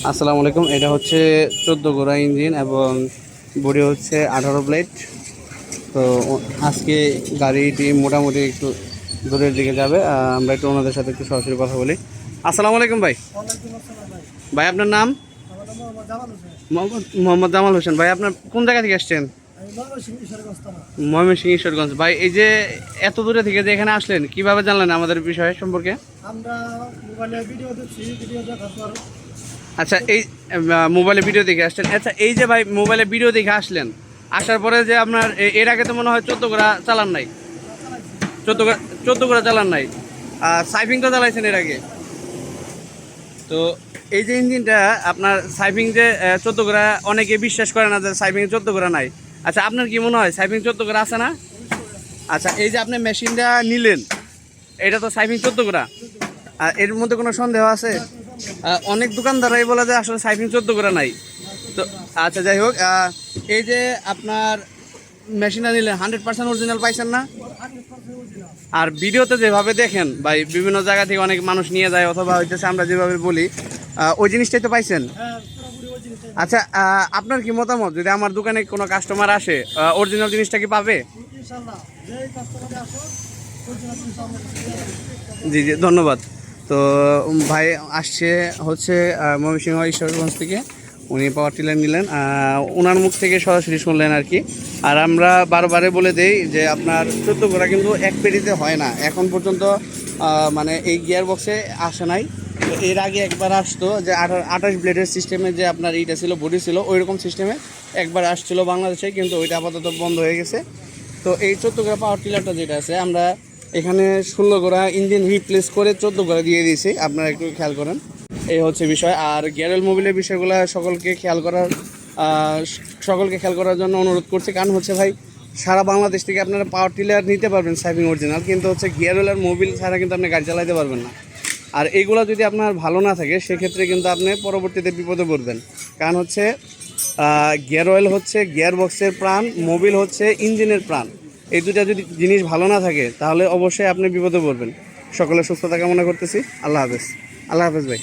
আসসালামু আলাইকুম। এটা হচ্ছে 14 গোড়া ইঞ্জিন এবং বডি হচ্ছে 18 প্লেট। তো আজকে গাড়িটি মোটামুটি একটু দূরের দিকে যাবে। আমরা একটু ওনাদের সাথে একটু সরাসরি কথা বলি। আসসালামু আলাইকুম ভাই। ওয়ালাইকুম আসসালাম ভাই। ভাই আপনার নাম? আমার নাম মোহাম্মদ জামাল হোসেন। মোহাম্মদ জামাল হোসেন। ভাই আপনার কোন জায়গা থেকে আসছেন? আমি ময়মনসিংহ ঈশ্বরগঞ্জ থানা। ময়মনসিংহ ঈশ্বরগঞ্জ। ভাই এই যে এত দূরে থেকে যে এখানে আসলেন কিভাবে জানলেন আমাদের বিষয় সম্পর্কে? আমরা মোবাইলে ভিডিও দেখছি, ভিডিও দেখার পর আচ্ছা, এই মোবাইলে ভিডিও দেখে আসছেন। আচ্ছা, এই যে ভাই মোবাইলে ভিডিও দেখে আসলেন, আসার পরে যে আপনার এর আগে তো মনে হয় 14 গোড়া চালান নাই? চালাইছি। 14 গোড়া চালান নাই, সাইফিং তো চালাইছেন এর আগে। তো এই যে ইঞ্জিনটা আপনার সাইফিং যে 14 গোড়া, অনেকে বিশ্বাস করে না যে সাইফিং 14 গোড়া নাই। আচ্ছা, আপনার কি মনে হয় সাইফিং 14 গোড়া আছে না? আচ্ছা, এই যে আপনি মেশিনটা নিলেন, এটা তো সাইফিং 14 গোড়া। আর এর মধ্যে কোনো সন্দেহ আছে? অনেক দোকানদারাই বলে যে আসলে সাইফিং 14 গোড়া নাই। তো আচ্ছা, যাই হোক, এই যে আপনার মেশিনটা নিলেন 100% অরিজিনাল পাইছেন না? 100% অরিজিনাল। আর ভিডিওতে যেভাবে দেখেন ভাই, বিভিন্ন জায়গা থেকে অনেক মানুষ নিয়ে যায়, অথবা হইতেছে আমরা যেভাবে বলি, ওই জিনিসটাই তো পাইছেন। হ্যাঁ, পুরোপুরি অরিজিনাল। আচ্ছা, আপনার কি মতামত, যদি আমার দোকানে কোনো কাস্টমার আসে, অরিজিনাল জিনিসটা কি পাবে? ইনশাআল্লাহ যেই কাস্টমারে আসো অরিজিনাল জিনিস আমরা দিতে পারবো। জি জি, ধন্যবাদ। তো ভাই আসছে হচ্ছে ময়মনসিংহ ঈশ্বরগঞ্জ থেকে। উনি পাওয়ার টিলার নিলেন, ওনার মুখ থেকে সরাসরি শুনলেন আর কি। আর আমরা বারবারে বলে দেই যে আপনার 14 গোড়া কিন্তু এক পেটিতে হয় না এখন পর্যন্ত। মানে এই গিয়ার বক্সে আসে নাই। তো এর আগে একবার আসতো যে 28 ব্লেডের সিস্টেমে, যে আপনার এইটা ছিল, বডি ছিল ওই রকম সিস্টেমে একবার আসছিল বাংলাদেশে, কিন্তু ওইটা আপাতত বন্ধ হয়ে গেছে। তো এই 14 গোড়া পাওয়ার টিলারটা যেটা আছে, আমরা এখানে 16 গোড়া ইঞ্জিন রিপ্লেস করে 14 গোড়া দিয়ে দিয়েছি, আপনারা একটু খেয়াল করেন। এই হচ্ছে বিষয়। আর গ্যারেল মোবিলের বিষয়গুলো সকলকে খেয়াল করার জন্য অনুরোধ করছি। কারণ হচ্ছে ভাই, সারা বাংলাদেশ থেকে আপনারা পাওয়ার টিলার নিতে পারবেন সাইফিং অরিজিনাল, কিন্তু হচ্ছে গিয়ারওয়েল আর মোবিল ছাড়া কিন্তু আপনি গাড়ি চালাতে পারবেন না। আর এইগুলো যদি আপনার ভালো না থাকে, সেক্ষেত্রে কিন্তু আপনি পরবর্তীতে বিপদে পড়বেন। কারণ হচ্ছে গিয়ার অয়েল হচ্ছে গিয়ার বক্সের প্রাণ, মোবিল হচ্ছে ইঞ্জিনের প্রাণ। এই দুটা যদি জিনিস ভালো না থাকে, তাহলে অবশ্যই আপনি বিপদে পড়বেন। সকলের সুস্থতা কামনা করতেছি। আল্লাহ হাফেজ। আল্লাহ হাফেজ ভাই।